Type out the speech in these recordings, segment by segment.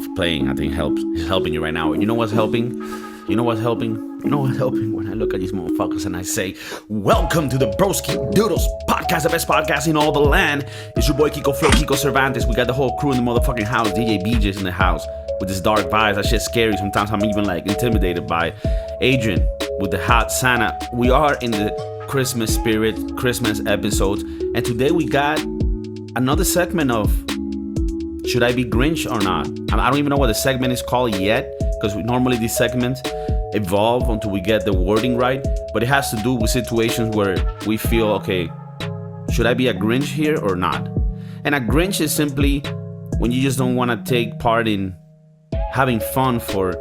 of playing, I think is helping you right now. You know what's helping? You know what's helping? You know what's helping? When I look at these motherfuckers and I say, welcome to the Broski Doodles podcast, the best podcast in all the land. It's your boy Kiko Flow, Kiko Cervantes. We got the whole crew in the motherfucking house. DJ BJ's in the house with this dark vibes. That shit's scary. Sometimes I'm even like intimidated by Adrian with the hot Santa. We are in the Christmas spirit, Christmas episodes. And today we got another segment of Should I Be Grinch or Not? I don't even know what the segment is called yet, because normally these segments evolve until we get the wording right, but it has to do with situations where we feel, okay, should I be a Grinch here or not? And a Grinch is simply when you just don't want to take part in having fun for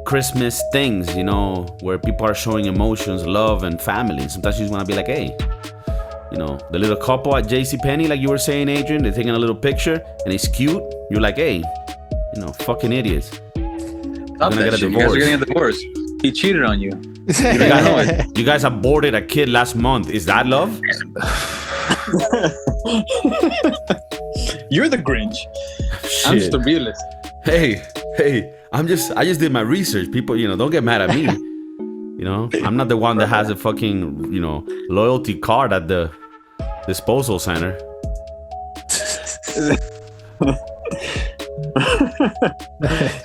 Christmas things, you know, where people are showing emotions, love, and family. Sometimes you just want to be like, hey, you know, the little couple at JCPenney, like you were saying, Adrian, they're taking a little picture and it's cute. You're like, hey, you know, fucking idiots. Stop that shit. You guys are getting a divorce. He cheated on you. You guys aborted a kid last month. Is that love? You're the Grinch. Shit. I'm just the realist. Hey, I just did my research. People, you know, don't get mad at me. You know, I'm not the one that has a fucking, you know, loyalty card at the disposal center.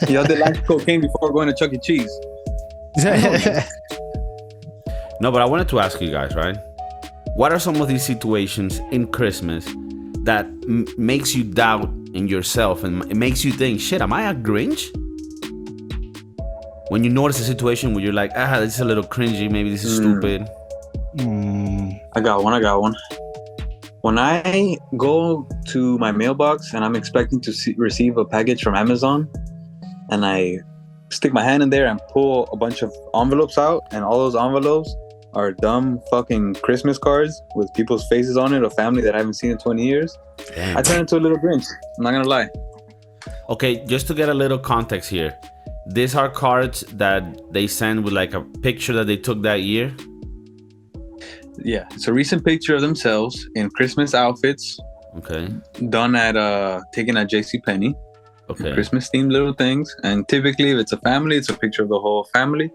Y'all did like cocaine before going to Chuck E. Cheese. No, but I wanted to ask you guys, right? What are some of these situations in Christmas that makes you doubt in yourself and it makes you think, shit, am I a Grinch? When you notice a situation where you're like, this is a little cringy, maybe this is stupid. I got one. When I go to my mailbox and I'm expecting to receive a package from Amazon, and I stick my hand in there and pull a bunch of envelopes out, and all those envelopes are dumb fucking Christmas cards with people's faces on it, a family that I haven't seen in 20 years. Damn. I turn into a little Grinch. I'm not gonna lie. Okay, just to get a little context here. These are cards that they send with like a picture that they took that year. Yeah, it's a recent picture of themselves in Christmas outfits. Okay. Done taken at JCPenney. Okay. Christmas themed little things. And typically if it's a family, it's a picture of the whole family.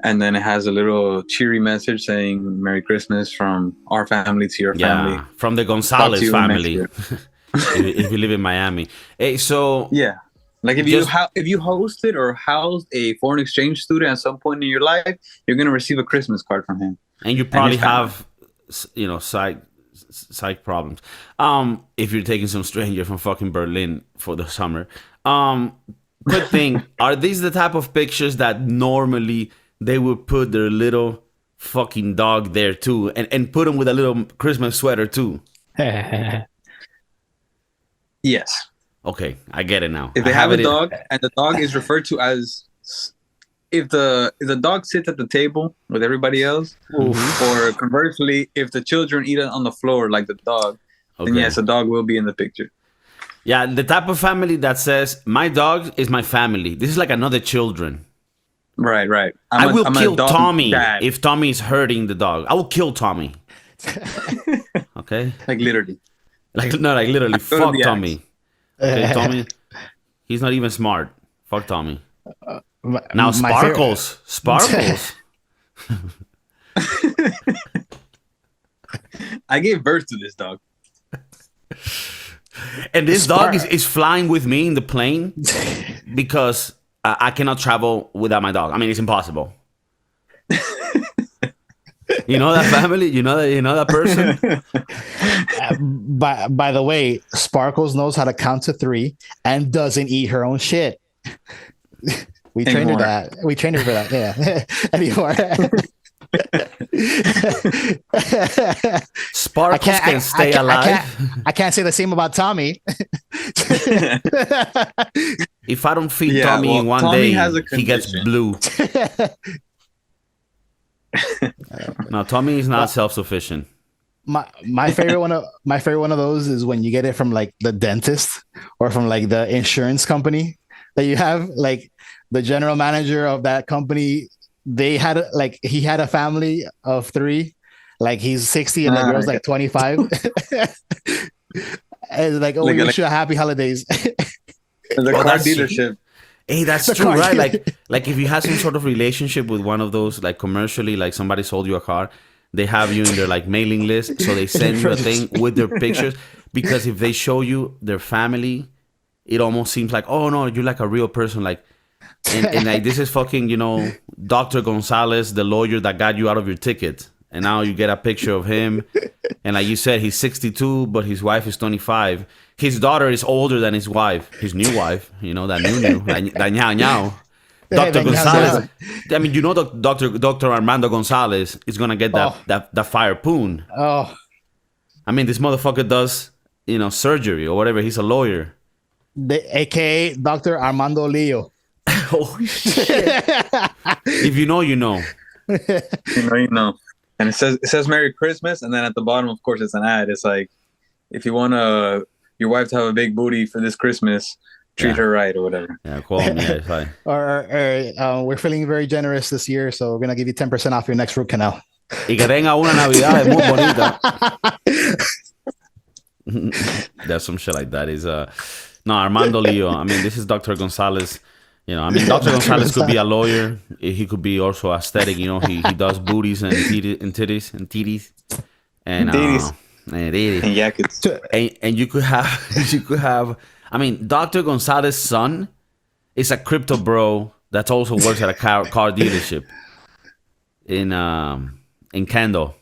And then it has a little cheery message saying Merry Christmas from our family to your family. Yeah, from the Gonzalez family. if you live in Miami. Hey, so yeah. Like if you hosted or housed a foreign exchange student at some point in your life, you're gonna receive a Christmas card from him. And you probably have, you know, psych problems. If you're taking some stranger from fucking Berlin for the summer. Quick thing, are these the type of pictures that normally they would put their little fucking dog there too, and put them with a little Christmas sweater too? Yes. Okay, I get it now. If they have a dog and the dog is referred to as, if the dog sits at the table with everybody else, or conversely, if the children eat it on the floor like the dog, then yes, a dog will be in the picture. Yeah, the type of family that says, my dog is my family. This is like another children. Right. I will kill Tommy if Tommy is hurting the dog. I will kill Tommy. Okay? Like literally. Like literally, fuck Tommy. Okay, Tommy, he's not even smart. Fuck Tommy. Now Sparkles. I gave birth to this dog. And this dog is flying with me in the plane because I cannot travel without my dog. I mean, it's impossible. You know that family? You know that person? By the way, Sparkles knows how to count to 3 and doesn't eat her own shit. We trained her that. We trained her for that. Yeah. Anymore. Sparkles can stay alive. I can't say the same about Tommy. If I don't feed Tommy in one day, he gets blue. No, Tommy is not self-sufficient. My favorite one of those is when you get it from like the dentist or from like the insurance company that you have. Like the general manager of that company, he had a family of 3. Like he's 60 and the girl's like 25. And it's like, we wish you a happy holidays. The car dealership. Hey, that's true, right? Like if you had some sort of relationship with one of those, like commercially, like somebody sold you a car, they have you in their like mailing list, so they send you a thing with their pictures. Because if they show you their family, it almost seems like, oh no, you're like a real person, like, and like this is fucking, Dr. Gonzalez, the lawyer that got you out of your ticket, and now you get a picture of him, and like you said, he's 62, but his wife is 25. His daughter is older than his wife, his new wife, that new, that ñao. Dr. Gonzalez. I mean, Dr. Armando Gonzalez is gonna get that fire poon. Oh, I mean, this motherfucker does, surgery or whatever. He's a lawyer. AKA Dr. Armando Leo. Oh shit! If you know, you know. You know. And it says Merry Christmas, and then at the bottom, of course, it's an ad. It's like, if you want your wife to have a big booty for this Christmas, treat her right or whatever. Yeah, call me. Yeah, it's fine. Or we're feeling very generous this year, so we're gonna give you 10% off your next root canal. Y que tenga una Navidad muy bonita. There's some shit like that. No, Armando Leo. I mean, this is Dr. Gonzalez. Dr. Gonzalez could be a lawyer. He could be also aesthetic. He does booties and titties and jackets. And you could have. I mean, Dr. Gonzalez's son is a crypto bro that also works at a car dealership in Kendall.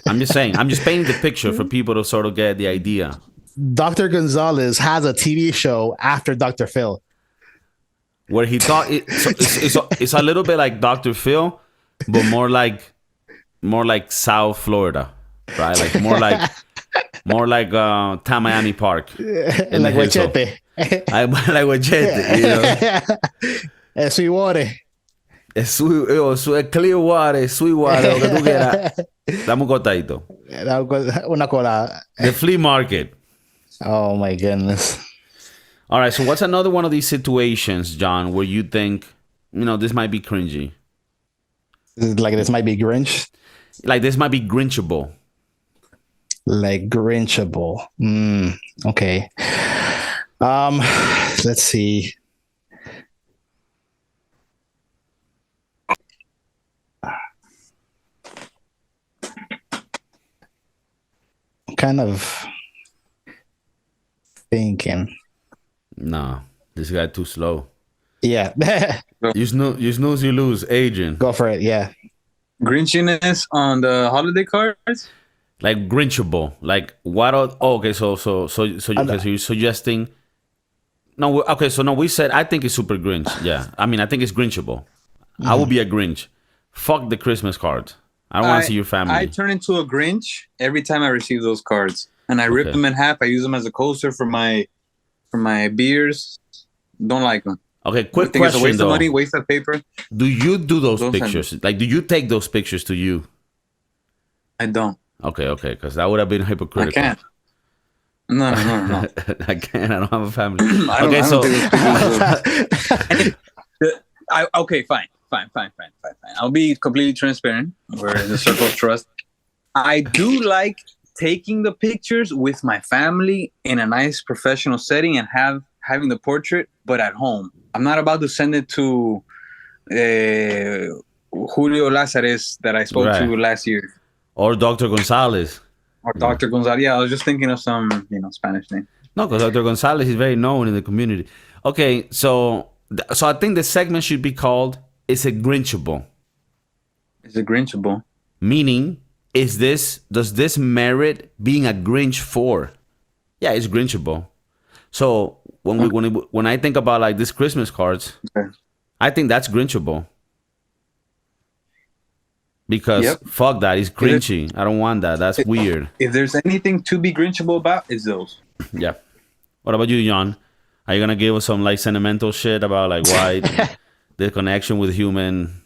I'm just saying. I'm just painting the picture for people to sort of get the idea. Dr. Gonzalez has a TV show after Dr. Phil, where he thought it's a little bit like Dr. Phil, but more like South Florida, right? Like more like Miami Park, like Huachete. Like Huachete, Sweetwater. Clearwater, Sweetwater, lo que tú quieras. Dame un cortadito. Una colada. The flea market. Oh my goodness. All right, so what's another one of these situations, John, where you think, this might be cringy? Like this might be Grinch? Like this might be Grinchable. Like Grinchable. Okay. Let's see. Kind of thinking. No, this guy too slow. Yeah. you snooze, you lose. Agent. Go for it. Yeah. Grinchiness on the holiday cards. Like Grinchable. Like what? Okay, so you're suggesting? No. Okay, so no. We said I think it's super Grinch. Yeah. I mean, I think it's Grinchable. I will be a Grinch. Fuck the Christmas card. I don't want to see your family. I turn into a Grinch every time I receive those cards, and I rip them in half. I use them as a coaster for my beers. Don't like them. Okay, quick question it's a waste though. Of money, waste of paper. Do you do those pictures? Like, do you take those pictures to you? I don't. Okay, because that would have been hypocritical. I can't. No. I can't. I don't have a family. Okay, fine. I'll be completely transparent. We're in the circle of trust. I do like taking the pictures with my family in a nice professional setting and having the portrait, but at home. I'm not about to send it to Julio Lazares that I spoke to last year. Or Dr. Gonzalez. Or Dr. Gonzalez. Yeah, I was just thinking of some, Spanish name. No, because Dr. Gonzalez is very known in the community. Okay, so I think the segment should be called "Is it Grinchable?" Is it Grinchable? Meaning, does this merit being a Grinch for? Yeah, it's Grinchable. So when I think about like these Christmas cards, I think that's Grinchable. Because fuck that, it's cringy. I don't want that. That's weird. If there's anything to be Grinchable about, it's those. Yeah. What about you, John? Are you gonna give us some like sentimental shit about like why the connection with human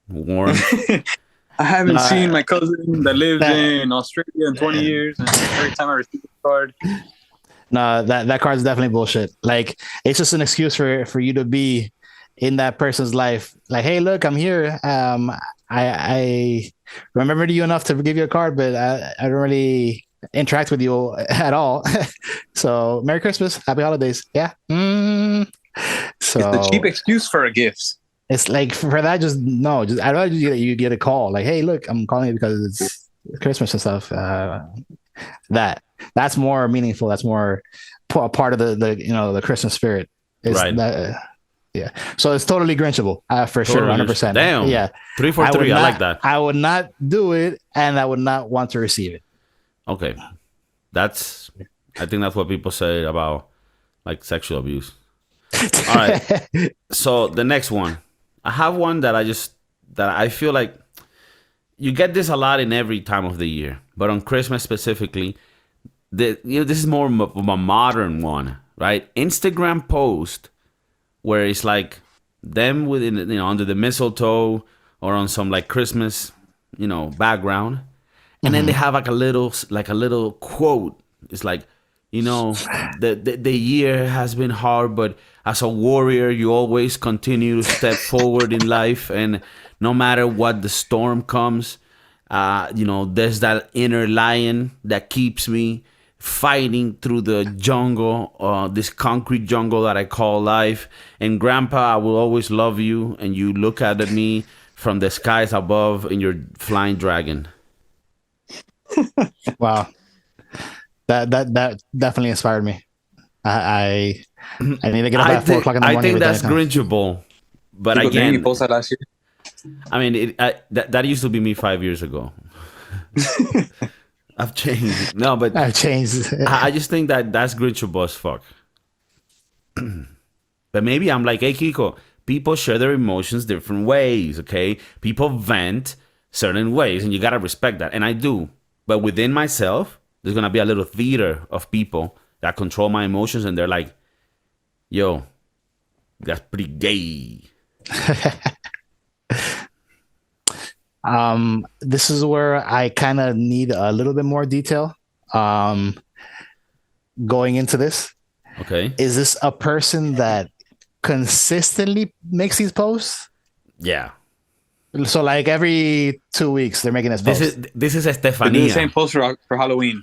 warmth? I haven't seen my cousin that lives in Australia in 20 years, and every time I receive a card. No, that card's definitely bullshit. Like, it's just an excuse for you to be in that person's life. Like, hey, look, I'm here. I remembered you enough to give you a card, but I don't really interact with you at all. So Merry Christmas, Happy Holidays. Yeah. So It's the cheap excuse for a gift. it's like for that, just no. Just I'd rather you get a call like, hey, look, I'm calling you because it's Christmas and stuff. That's more meaningful. That's more part of the the Christmas spirit. Is Right. That, yeah. So it's totally Grinchable for sure, Totally 100%. Damn. Yeah. 3 for 3. I like that. I would not do it, and I would not want to receive it. Okay. I think that's what people say about like sexual abuse. All right. So the next one. I have one that I feel like you get this a lot in every time of the year, but on Christmas specifically, this is more of a modern one, right? Instagram post where it's like them within under the mistletoe or on some like Christmas background, and then they have like a little quote. It's like, the year has been hard, but as a warrior you always continue to step forward in life, and no matter what the storm comes, there's that inner lion that keeps me fighting through the jungle, this concrete jungle that I call life. And Grandpa, I will always love you, and you look at me from the skies above in your flying dragon. Wow. That definitely inspired me. I need to get up at 4 o'clock in the morning. I think that's Grinchable, but Didn't again, you post that last year? I mean, that used to be me 5 years ago. I've changed. No, but I've changed. I just think that's Grinchable as fuck. But maybe I'm like, hey, Kiko, people share their emotions different ways, okay? People vent certain ways, and you got to respect that. And I do. But within myself, there's going to be a little theater of people that control my emotions, and they're like, yo, that's pretty gay. This is where I kind of need a little bit more detail going into this. Okay. Is this a person that consistently makes these posts? Yeah. So like every 2 weeks they're making this post. This is They do the Estefania. same post for Halloween.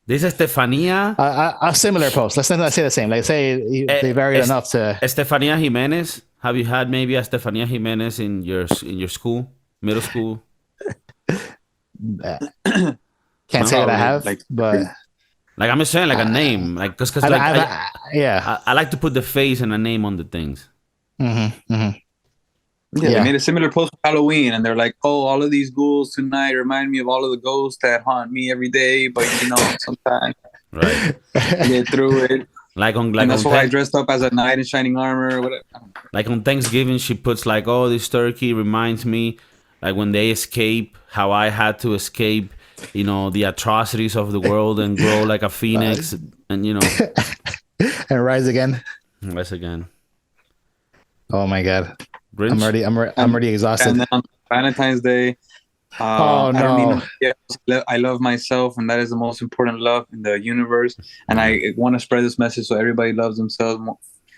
This is Estefania. A similar post. Let's not say the same. Like say they varied enough to. Estefania Jimenez. Have you had maybe a Estefania Jimenez in your school, middle school? Can't say that I have, but like I'm just saying, like a name, like because I like to put the face and a name on the things. Mm-hmm, mm-hmm. Yeah, they made a similar post for Halloween, and they're like, "Oh, all of these ghouls tonight remind me of all of the ghosts that haunt me every day, but sometimes right, get through it." And that's why I dressed up as a knight in shining armor or whatever. Like on Thanksgiving, she puts like, "Oh, this turkey reminds me, like when they escape, how I had to escape, the atrocities of the world and grow like a phoenix, and and rise again." Rise again. Oh my God. Grinch? I'm already exhausted. And then on Valentine's Day, oh no! I don't need no, I love myself, and that is the most important love in the universe. And I want to spread this message so everybody loves themselves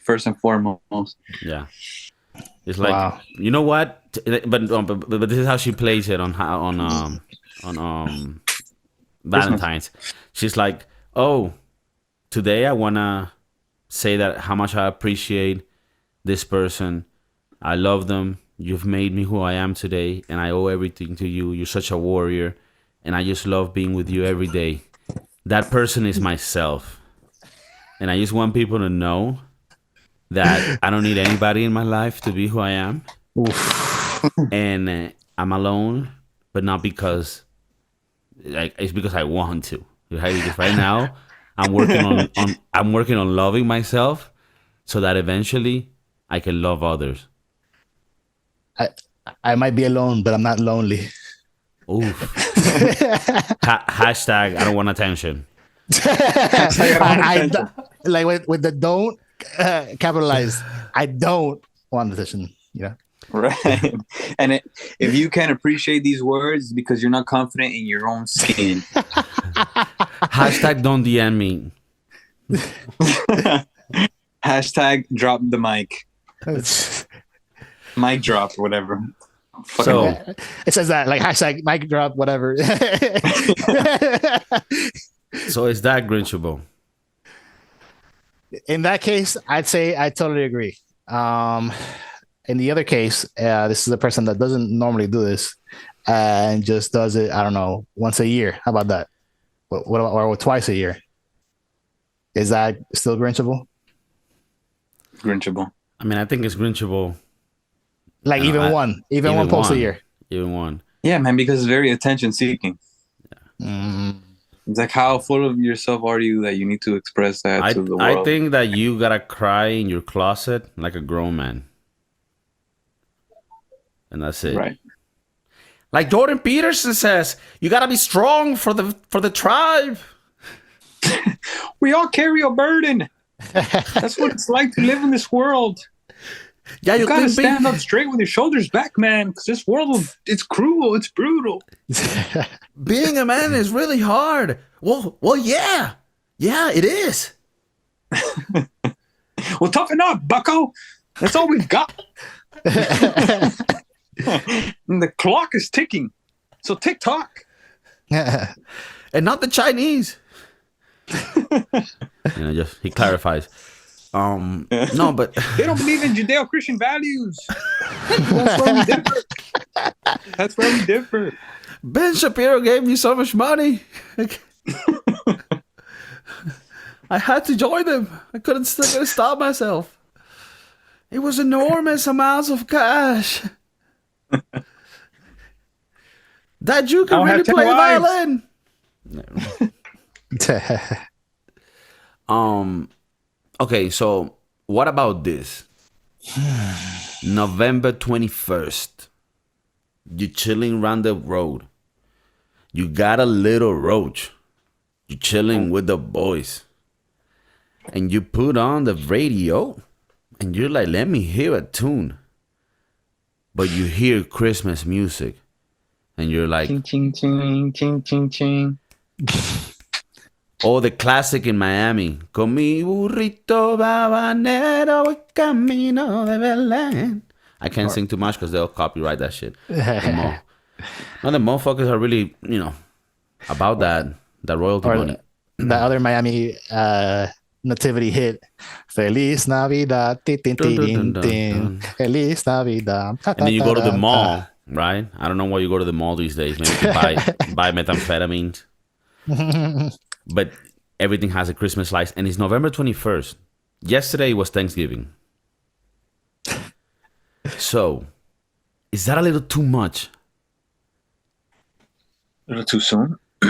first and foremost. Yeah, it's like you know what? But this is how she plays it on Valentine's. She's like, oh, today I wanna say that how much I appreciate this person. I love them. You've made me who I am today, and I owe everything to you. You're such a warrior, and I just love being with you every day. That person is myself, and I just want people to know that I don't need anybody in my life to be who I am. And I'm alone, but not because it's because I want to. Because right now I'm working on loving myself, so that eventually I can love others. I might be alone, but I'm not lonely. Oof. Hashtag I don't want attention. Like with the don't capitalized. I don't want attention. Right. And if you can't appreciate these words because you're not confident in your own skin. Hashtag don't DM me. Hashtag drop the mic. Mic drop, whatever. So it says that like hashtag mic drop, whatever. So is that Grinchable? In that case, I'd say I totally agree. In the other case, this is a person that doesn't normally do this and just does it, I don't know, once a year. How about that? What about, or twice a year? Is that still Grinchable? Grinchable. I mean, I think it's Grinchable. Like even one post a year. Even one. Yeah, man, because it's very attention seeking. It's like, how full of yourself are you that you need to express that to the world? I think that you gotta cry in your closet like a grown man. And that's it. Right. Like Jordan Peterson says, you gotta be strong for the tribe. We all carry a burden. That's what it's like to live in this world. Yeah, you gotta stand up straight with your shoulders back, man, because this world, it's cruel, it's brutal. Being a man is really hard. Well, yeah. Yeah, it is. Well, toughen up, bucko. That's all we've got. And the clock is ticking. So tick-tock. And not the Chinese. Just he clarifies. No, but they don't believe in Judeo-Christian values. That's where we differ. That's where we differ. Ben Shapiro gave me so much money. I had to join them. I couldn't stop myself. It was enormous amounts of cash. That Jew can really play the violin. Okay, so what about this? November 21st. You're chilling around the road. You got a little roach. You're chilling with the boys. And you put on the radio. And you're like, let me hear a tune. But you hear Christmas music. And you're like... Ching, ching, ching, ching, ching, ching. Oh, the classic in Miami. Con mi burrito habanero y camino de Belén. I can't sing too much because they'll copyright that shit. No, the motherfuckers are really, about that royalty money. That other Miami nativity hit. Feliz Navidad. Tin, tin, tin, tin. Feliz Navidad. And then you go to the mall, right? I don't know why you go to the mall these days. Maybe to buy methamphetamines. But everything has a Christmas lights, and it's November 21st. Yesterday was Thanksgiving. So, is that a little too much? A little too soon for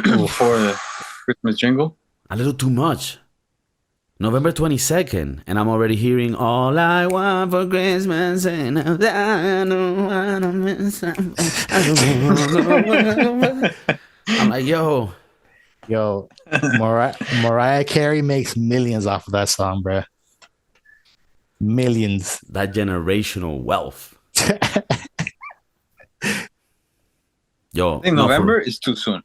the Christmas jingle? A little too much. November 22nd, and I'm already hearing all I want for Christmas, and I don't want to miss something. I'm like, yo, Mariah Carey makes millions off of that song, bro. Millions. That generational wealth. Yo, I think November is too soon.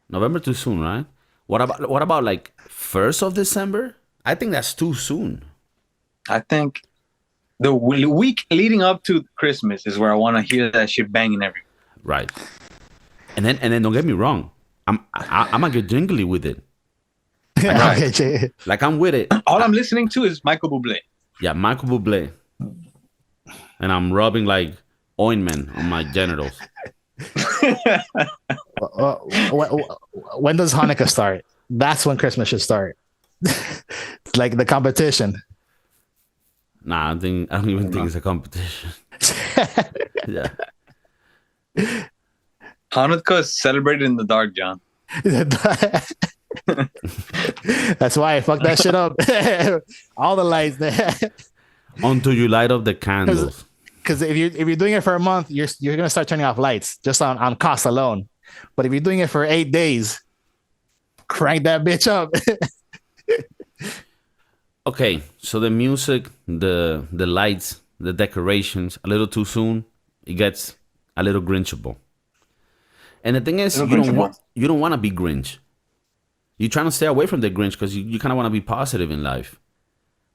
November too soon, right? What about like 1st of December? I think that's too soon. I think the week leading up to Christmas is where I want to hear that shit banging everywhere. Right. And then don't get me wrong. I'm gonna get jingly with it. Like I'm with it. All I'm listening to is Michael Bublé. Yeah, Michael Bublé. And I'm rubbing like ointment on my genitals. When does Hanukkah start? That's when Christmas should start. It's like the competition. Nah, I don't even think it's a competition. Yeah. Hanukkah is celebrated in the dark, John. That's why I fucked that shit up. All the lights there. Until you light up the candles. Because if you're doing it for a month, you're gonna start turning off lights just on cost alone. But if you're doing it for 8 days, crank that bitch up. Okay, so the music, the lights, the decorations, a little too soon, it gets a little Grinchable. And the thing is, you don't want to be Grinch. You're trying to stay away from the Grinch because you kind of want to be positive in life.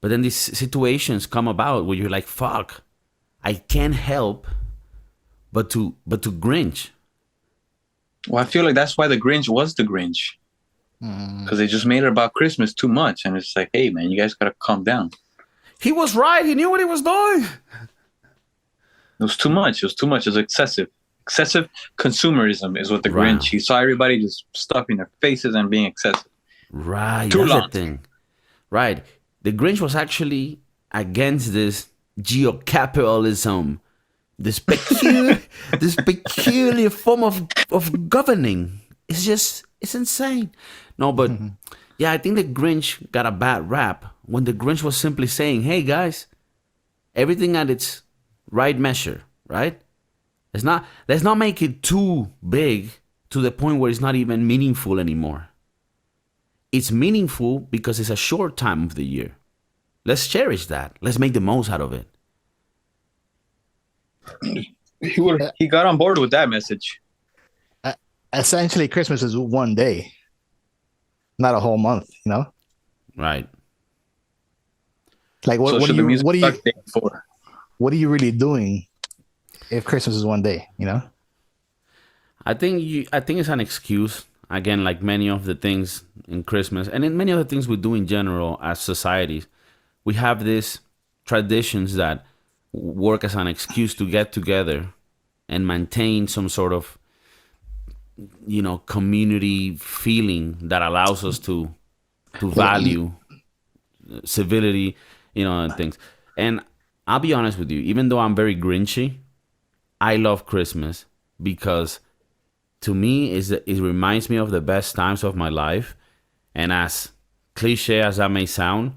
But then these situations come about where you're like, fuck, I can't help but to Grinch. Well, I feel like that's why the Grinch was the Grinch. because they just made it about Christmas too much, and it's like, hey man, you guys gotta calm down. He was right. He knew what he was doing. It was too much. It was excessive. Excessive consumerism is what the Grinch. He saw everybody just stuffing their faces and being excessive. Right. Too that's long. the thing. Right. The Grinch was actually against this geocapitalism, this peculiar form of governing. It's insane. No, but yeah, I think the Grinch got a bad rap when the Grinch was simply saying, hey guys, everything at its right measure, right? Let's not make it too big to the point where it's not even meaningful anymore. It's meaningful because it's a short time of the year. Let's cherish that. Let's make the most out of it. He got on board with that message. Essentially, Christmas is one day, not a whole month. Right. Like what are you really doing if Christmas is one day? I think it's an excuse. Again, like many of the things in Christmas and in many other things we do in general as societies, we have these traditions that work as an excuse to get together and maintain some sort of, community feeling that allows us to value civility, and things. And I'll be honest with you, even though I'm very Grinchy, I love Christmas because to me it reminds me of the best times of my life. And as cliche as that may sound,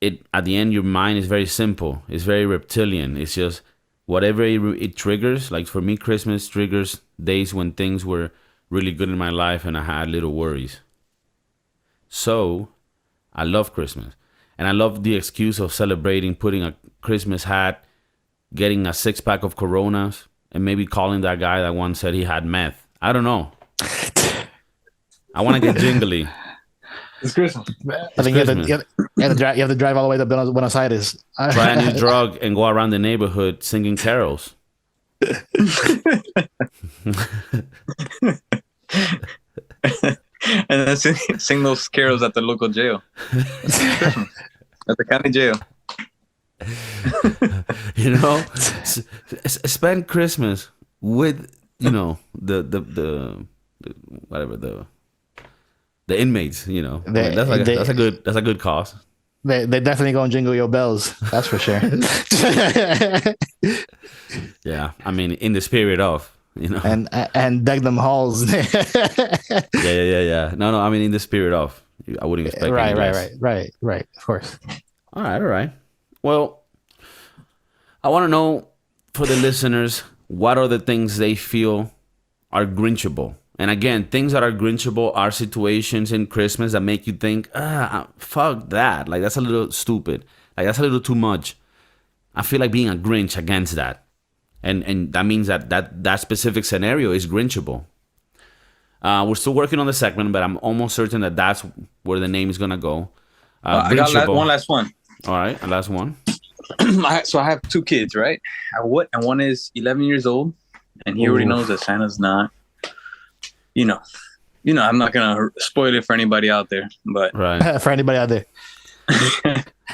at the end your mind is very simple. It's very reptilian. It's just whatever it triggers. Like for me, Christmas triggers days when things were really good in my life and I had little worries. So I love Christmas. And I love the excuse of celebrating, putting a Christmas hat, getting a 6-pack of Coronas, and maybe calling that guy that once said he had meth. I don't know. I want to get jingly. It's Christmas. I think you have to drive all the way to Buenos Aires. Try a new drug and go around the neighborhood singing carols. And then sing those carols at the local jail. At the county jail. Spend Christmas with the whatever the inmates. That's a good cause. They definitely gonna jingle your bells. That's for sure. Yeah, I mean, in the spirit of. And deck them halls. Yeah. No. I mean, in the spirit of. I wouldn't expect. Right. Of course. All right. Well, I want to know for the listeners, what are the things they feel are Grinchable? And again, things that are Grinchable are situations in Christmas that make you think, fuck that. Like, that's a little stupid. Like, that's a little too much. I feel like being a Grinch against that. And that means that specific scenario is Grinchable. We're still working on the segment, but I'm almost certain that that's where the name is going to go. I got one last one. All right, a last one. So I have 2 kids, right? And one is 11 years old, and he already knows that Santa's not, I'm not going to spoil it for anybody out there, but. Right. For anybody out there.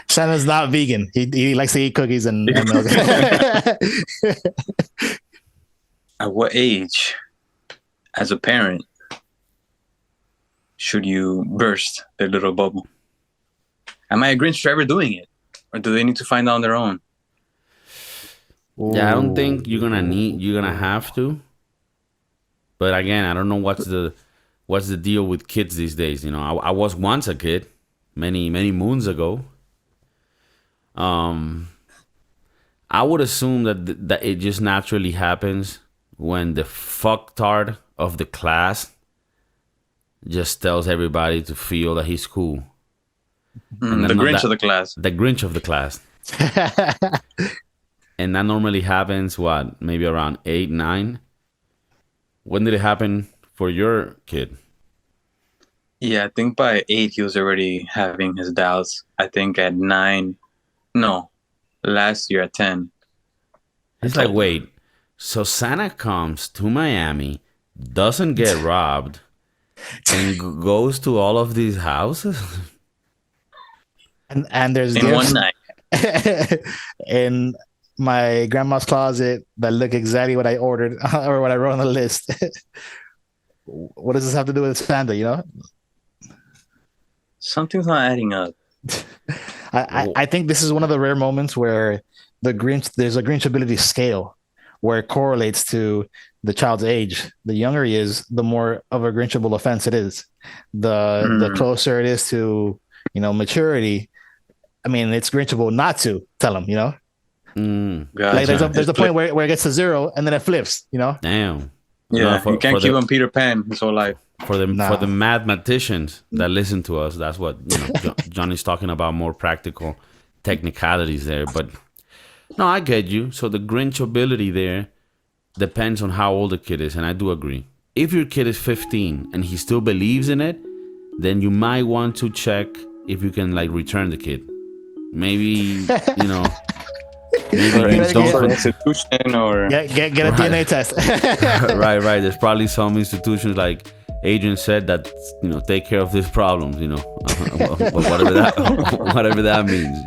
Santa's not vegan. He likes to eat cookies and milk. At what age, as a parent, should you burst their little bubble? Am I a Grinch for ever doing it? Or do they need to find out on their own? Yeah, I don't think you're gonna have to. But again, I don't know what's the deal with kids these days. I was once a kid, many moons ago. I would assume that it just naturally happens when the fucktard of the class just tells everybody to feel that he's cool. The Grinch of the class. The Grinch of the class. And that normally happens, maybe around 8, 9? When did it happen for your kid? Yeah, I think by 8 he was already having his doubts. I think at 9, last year at 10. He's like, wait, so Santa comes to Miami, doesn't get robbed, and goes to all of these houses. And there's In gifts one night. in my grandma's closet that look exactly what I ordered or what I wrote on the list. What does this have to do with Santa? You know, Something's not adding up. I think this is one of the rare moments where there's a Grinchability scale where it correlates to the child's age. The younger he is, the more of a Grinchable offense it is. The closer it is to, maturity. I mean, it's Grinchable not to tell him, Gotcha. Like there's a point where it gets to 0 and then it flips, Damn. Yeah, you can't keep him Peter Pan his whole life. For the mathematicians that listen to us, that's what Johnny's talking about, more practical technicalities there. But no, I get you. So the Grinchability there depends on how old the kid is, and I do agree. If your kid is 15 and he still believes in it, then you might want to check if you can return the kid. Maybe maybe you don't institution or get a DNA test. right. There's probably some institutions like Adrian said that take care of these problems. Whatever that means.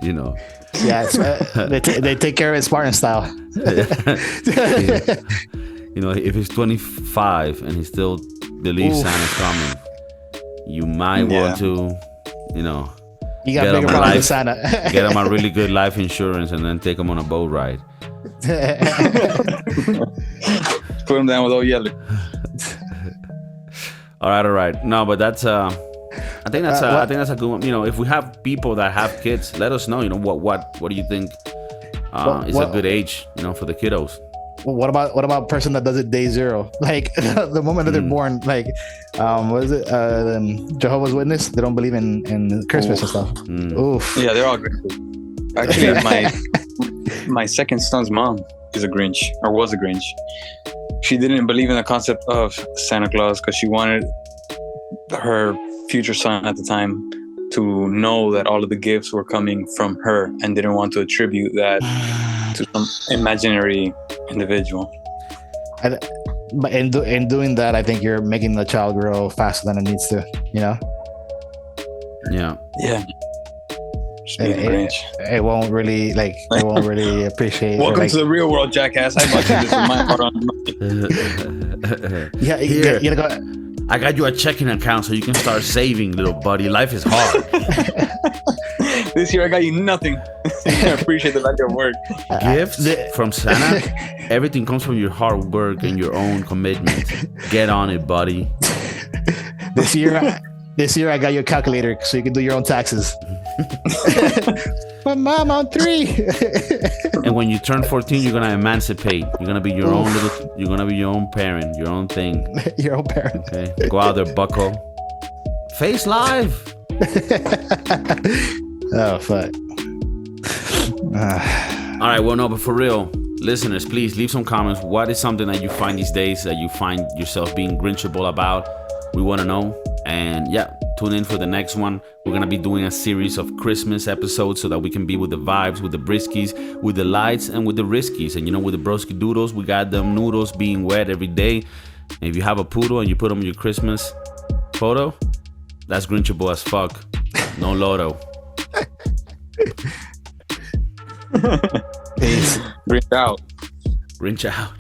Yes, they take care of it Spartan style. If he's 25 and he still believes Santa's coming, you might want to, you got bigger problems with Santa. Get him a really good life insurance and then take him on a boat ride. Put him down with old Yeller. All right. No, but that's I think that's a good one. If we have people that have kids, let us know. What do you think is a good age? For the kiddos. Well, what about person that does it day 0? Like the moment that they're born, like what is it? Jehovah's Witness. They don't believe in Christmas and stuff. Oof. Yeah, they're all Grinch. Actually, my second son's mom is a Grinch, or was a Grinch. She didn't believe in the concept of Santa Claus because she wanted her future son at the time to know that all of the gifts were coming from her and didn't want to attribute that to some imaginary individual. But in doing that, I think you're making the child grow faster than it needs to, Yeah. It won't really it won't really appreciate. Welcome to the real world, jackass. I budgeted this with my heart on. Yeah, Here. you gotta go. I got you a checking account so you can start saving, little buddy. Life is hard. This year I got you nothing. I appreciate the value of work. Gifts from Santa. Everything comes from your hard work and your own commitment. Get on it, buddy. This year I got you a calculator so you can do your own taxes. But mom, I'm 3. And when you turn 14, you're gonna emancipate. You're gonna be your own you're gonna be your own parent, your own thing. Your own parent. Okay. Go out there, bucko. Face live. Oh fuck. All right, well, no, but for real, listeners, please leave some comments. What is something that you find these days that you find yourself being Grinchable about? We want to know. And yeah, tune in for the next one. We're going to be doing a series of Christmas episodes so that we can be with the vibes, with the briskies, with the lights, and with the riskies. And with the broski doodles, we got them noodles being wet every day. And if you have a poodle and you put them in your Christmas photo, that's Grinchable as fuck. No lotto. Peace. Grinch out. Grinch out.